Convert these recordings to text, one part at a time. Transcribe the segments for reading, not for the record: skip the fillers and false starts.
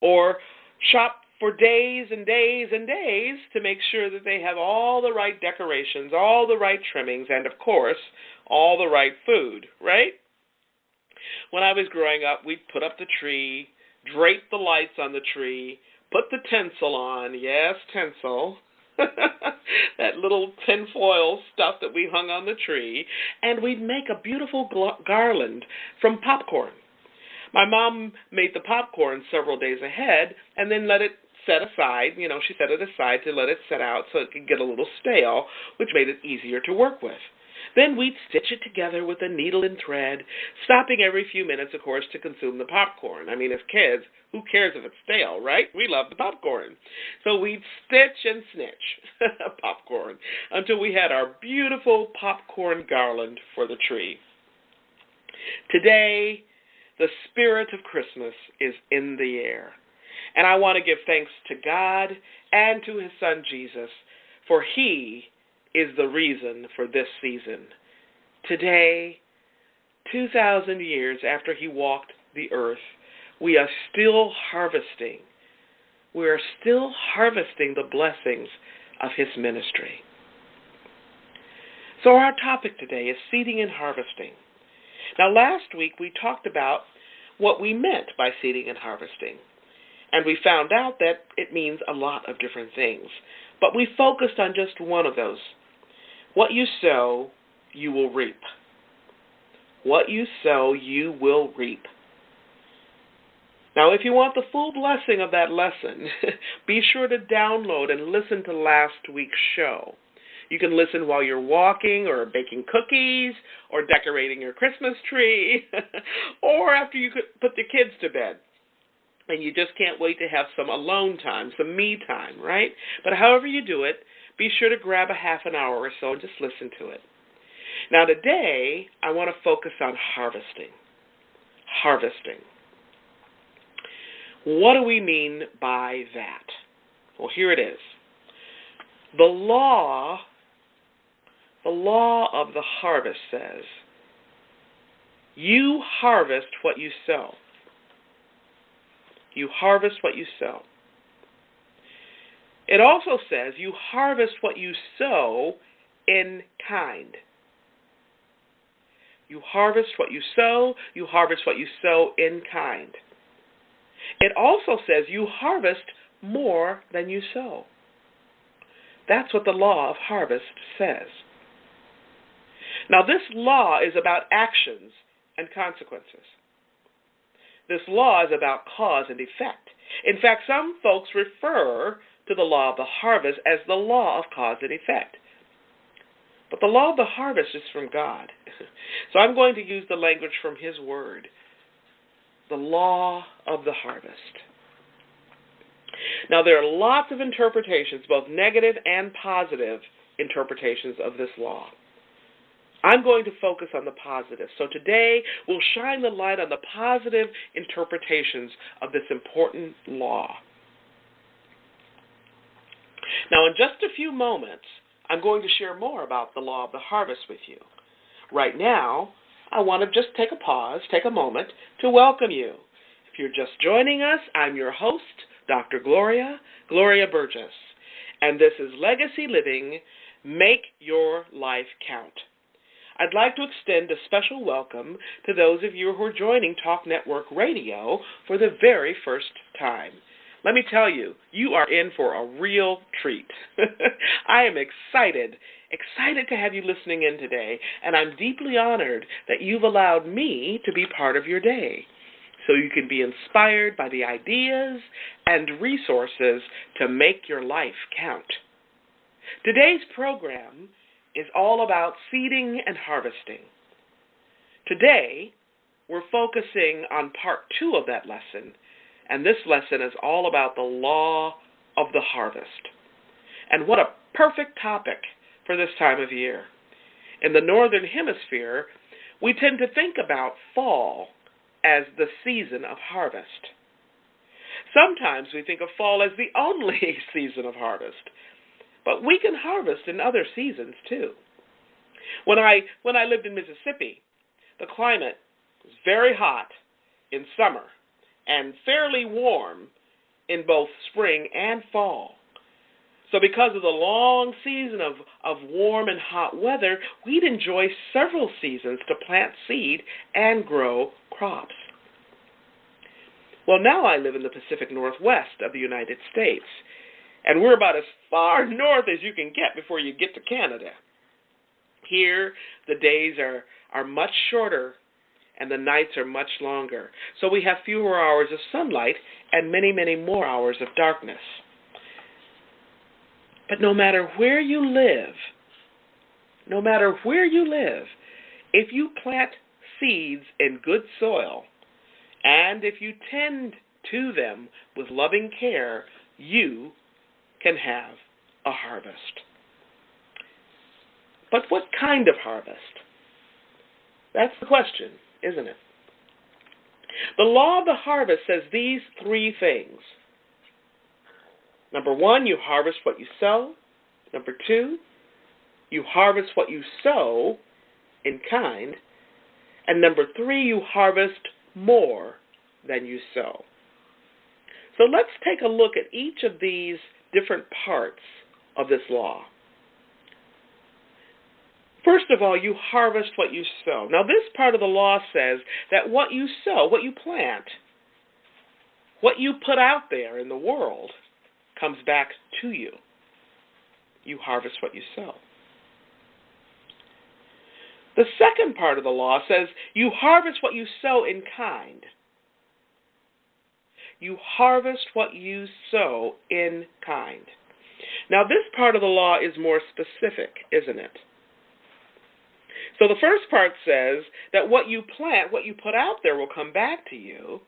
or shop for days and days and days to make sure that they have all the right decorations, all the right trimmings, and, of course, all the right food, right? When I was growing up, we'd put up the tree, drape the lights on the tree, put the tinsel on, yes, tinsel, that little tinfoil stuff that we hung on the tree, and we'd make a beautiful garland from popcorn. My mom made the popcorn several days ahead and then let it set aside. She set it aside to let it set out so it could get a little stale, which made it easier to work with. Then we'd stitch it together with a needle and thread, stopping every few minutes, of course, to consume the popcorn. I mean, as kids, who cares if it's stale, right? We love the popcorn. So we'd stitch and snitch popcorn until we had our beautiful popcorn garland for the tree. Today, the spirit of Christmas is in the air. And I want to give thanks to God and to his son Jesus, for he is the reason for this season. Today, 2,000 years after he walked the earth, we are still harvesting. We are still harvesting the blessings of his ministry. So our topic today is seeding and harvesting. Now, last week we talked about what we meant by seeding and harvesting, and we found out that it means a lot of different things, but we focused on just one of those. What you sow, you will reap. What you sow, you will reap. Now, if you want the full blessing of that lesson, be sure to download and listen to last week's show. You can listen while you're walking or baking cookies or decorating your Christmas tree or after you put the kids to bed. And you just can't wait to have some alone time, some me time, right? But however you do it, be sure to grab a half an hour or so and just listen to it. Now today, I want to focus on harvesting. Harvesting. What do we mean by that? Well, here it is. The law of the harvest says, you harvest what you sow. You harvest what you sow. It also says you harvest what you sow in kind. You harvest what you sow what you sow in kind. It also says you harvest more than you sow. That's what the law of harvest says. Now, this law is about actions and consequences. This law is about cause and effect. In fact, some folks refer to the law of the harvest as the law of cause and effect. But the law of the harvest is from God. So I'm going to use the language from his word. The law of the harvest. Now, there are lots of interpretations, both negative and positive interpretations of this law. I'm going to focus on the positive. So today, we'll shine the light on the positive interpretations of this important law. Now, in just a few moments, I'm going to share more about the law of the harvest with you. Right now, I want to just take a pause, take a moment to welcome you. If you're just joining us, I'm your host, Dr. Gloria Burgess, and this is Legacy Living, Make Your Life Count. I'd like to extend a special welcome to those of you who are joining Talk Network Radio for the very first time. Let me tell you, you are in for a real treat. I am excited to have you listening in today, and I'm deeply honored that you've allowed me to be part of your day, so you can be inspired by the ideas and resources to make your life count. Today's program is all about seeding and harvesting. Today, we're focusing on part 2 of that lesson, and this lesson is all about the law of the harvest. And what a perfect topic for this time of year. In the Northern Hemisphere, we tend to think about fall as the season of harvest. Sometimes we think of fall as the only season of harvest, but we can harvest in other seasons too. When I lived in Mississippi, the climate was very hot in summer and fairly warm in both spring and fall. So because of the long season of warm and hot weather, we'd enjoy several seasons to plant seed and grow crops. Well, now I live in the Pacific Northwest of the United States, and we're about as far north as you can get before you get to Canada. Here, the days are much shorter and the nights are much longer, so we have fewer hours of sunlight and many, many more hours of darkness. But no matter where you live, if you plant seeds in good soil, and if you tend to them with loving care, you can have a harvest. But what kind of harvest? That's the question, isn't it? The law of the harvest says these three things. Number one, you harvest what you sow. Number two, you harvest what you sow in kind. And number three, you harvest more than you sow. So let's take a look at each of these different parts of this law. First of all, you harvest what you sow. Now, this part of the law says that what you sow, what you plant, what you put out there in the world comes back to you. You harvest what you sow. The second part of the law says you harvest what you sow in kind. You harvest what you sow in kind. Now, this part of the law is more specific, isn't it? So the first part says that what you plant, what you put out there will come back to you.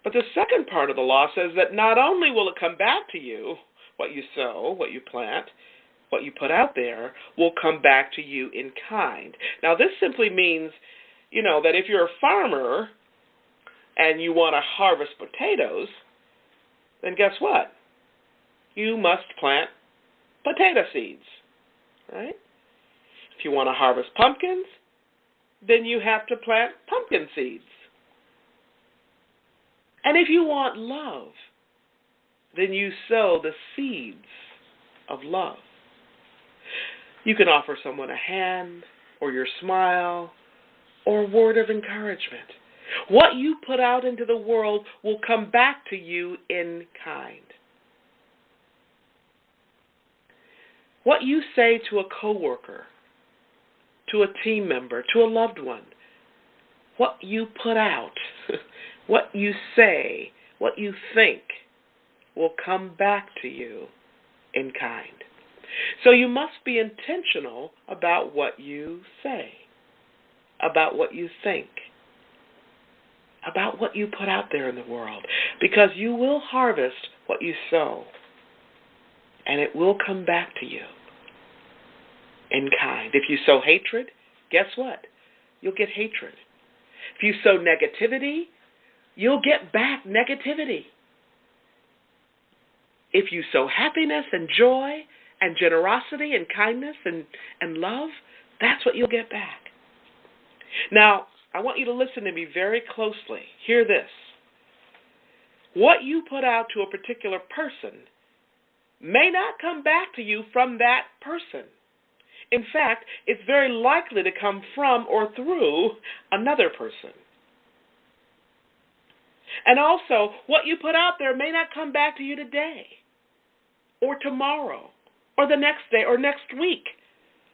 But the second part of the law says that not only will it come back to you, what you sow, what you plant, what you put out there will come back to you in kind. Now, this simply means, that if you're a farmer and you want to harvest potatoes, then guess what? You must plant potato seeds, right? If you want to harvest pumpkins, then you have to plant pumpkin seeds. And if you want love, then you sow the seeds of love. You can offer someone a hand, or your smile, or a word of encouragement. What you put out into the world will come back to you in kind. What you say to a coworker, to a team member, to a loved one, what you put out, what you say, what you think, will come back to you in kind. So you must be intentional about what you say, about what you think, about what you put out there in the world, because you will harvest what you sow, and it will come back to you in kind. If you sow hatred, guess what? You'll get hatred. If you sow negativity, you'll get back negativity. If you sow happiness and joy and generosity and kindness and love, that's what you'll get back. Now, I want you to listen to me very closely. Hear this. What you put out to a particular person may not come back to you from that person. In fact, it's very likely to come from or through another person. And also, what you put out there may not come back to you today, or tomorrow, or the next day, or next week,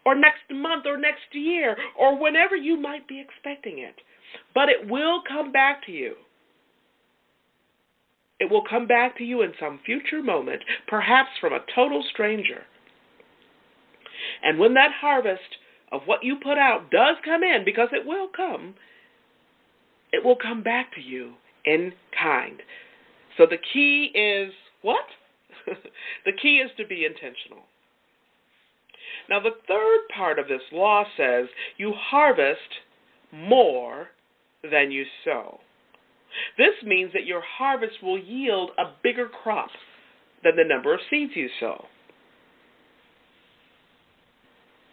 or next month, or next year, or whenever you might be expecting it. But it will come back to you. It will come back to you in some future moment, perhaps from a total stranger. And when that harvest of what you put out does come in, because it will come back to you in kind. So the key is what? The key is to be intentional. Now, the third part of this law says you harvest more than you sow. This means that your harvest will yield a bigger crop than the number of seeds you sow.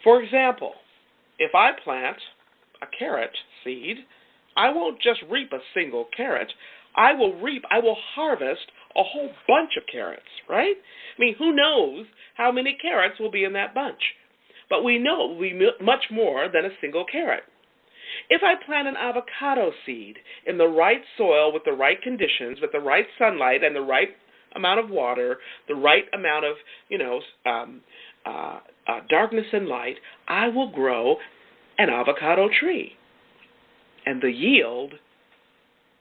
For example, if I plant a carrot seed, I won't just reap a single carrot. I will harvest a whole bunch of carrots, right? I mean, who knows how many carrots will be in that bunch? But we know it will be much more than a single carrot. If I plant an avocado seed in the right soil with the right conditions, with the right sunlight and the right amount of water, the right amount of, darkness and light, I will grow an avocado tree. And the yield,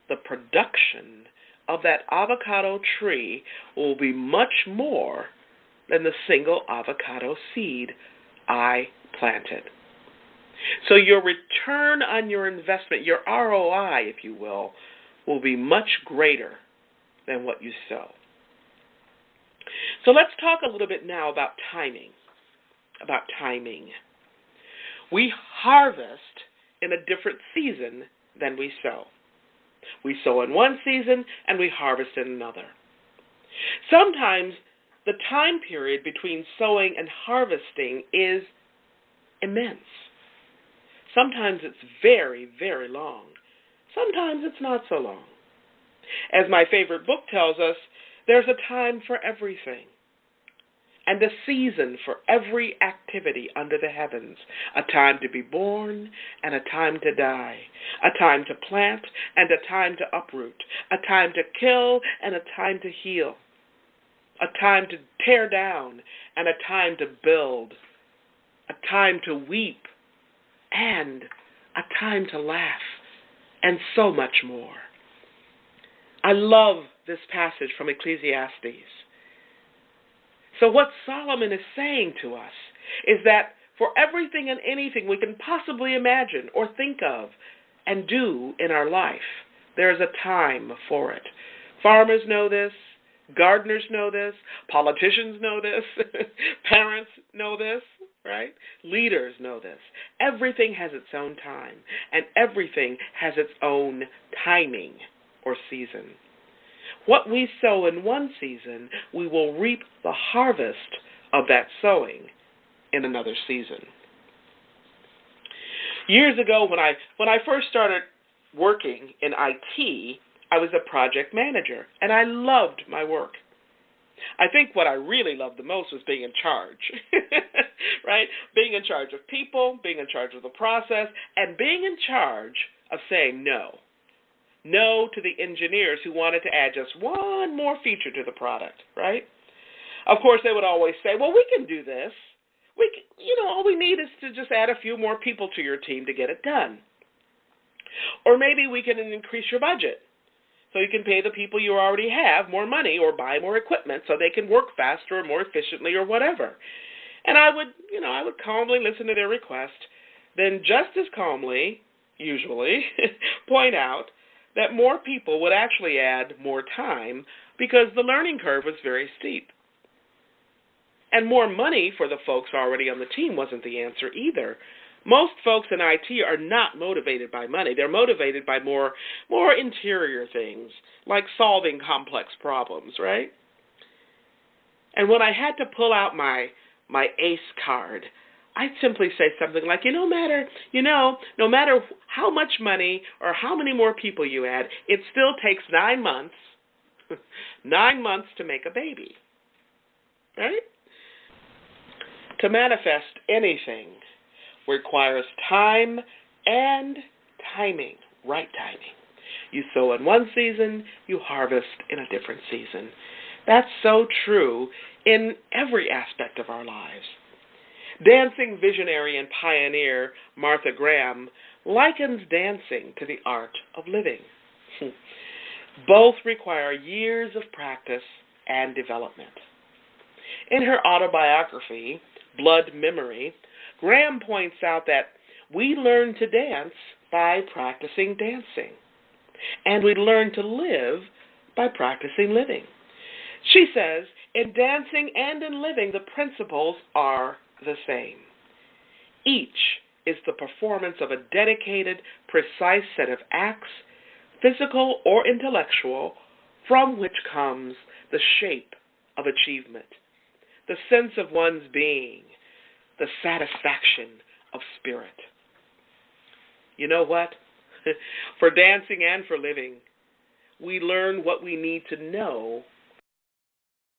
the production of that avocado tree will be much more than the single avocado seed I planted. So your return on your investment, your ROI, if you will be much greater than what you sow. So let's talk a little bit now about timing. We harvest in a different season than we sow. We sow in one season and we harvest in another. Sometimes the time period between sowing and harvesting is immense. Sometimes it's very, very long. Sometimes it's not so long. As my favorite book tells us, there's a time for everything and a season for every activity under the heavens, a time to be born and a time to die, a time to plant and a time to uproot, a time to kill and a time to heal, a time to tear down and a time to build, a time to weep and a time to laugh, and so much more. I love this passage from Ecclesiastes. So what Solomon is saying to us is that for everything and anything we can possibly imagine or think of and do in our life, there is a time for it. Farmers know this. Gardeners know this. Politicians know this. Parents know this, right? Leaders know this. Everything has its own time, and everything has its own timing or season. What we sow in one season, we will reap the harvest of that sowing in another season. Years ago, when I first started working in IT, I was a project manager, and I loved my work. I think what I really loved the most was being in charge, right? Being in charge of people, being in charge of the process, and being in charge of saying no. No to the engineers who wanted to add just one more feature to the product, right? Of course, they would always say, well, we can do this. All we need is to just add a few more people to your team to get it done. Or maybe we can increase your budget so you can pay the people you already have more money or buy more equipment so they can work faster or more efficiently or whatever. And I would calmly listen to their request, then just as calmly, usually, point out that more people would actually add more time because the learning curve was very steep. And more money for the folks already on the team wasn't the answer either. Most folks in IT are not motivated by money. They're motivated by more interior things, like solving complex problems, right? And when I had to pull out my ACE card, I'd simply say something like, no matter how much money or how many more people you add, it still takes 9 months, 9 months to make a baby, right? To manifest anything requires time and timing, right timing. You sow in one season, you harvest in a different season. That's so true in every aspect of our lives. Dancing visionary and pioneer Martha Graham likens dancing to the art of living. Both require years of practice and development. In her autobiography, Blood Memory, Graham points out that we learn to dance by practicing dancing, and we learn to live by practicing living. She says, in dancing and in living, the principles are the same. Each is the performance of a dedicated, precise set of acts, physical or intellectual, from which comes the shape of achievement, the sense of one's being, the satisfaction of spirit. You know what? For dancing and for living, we learn what we need to know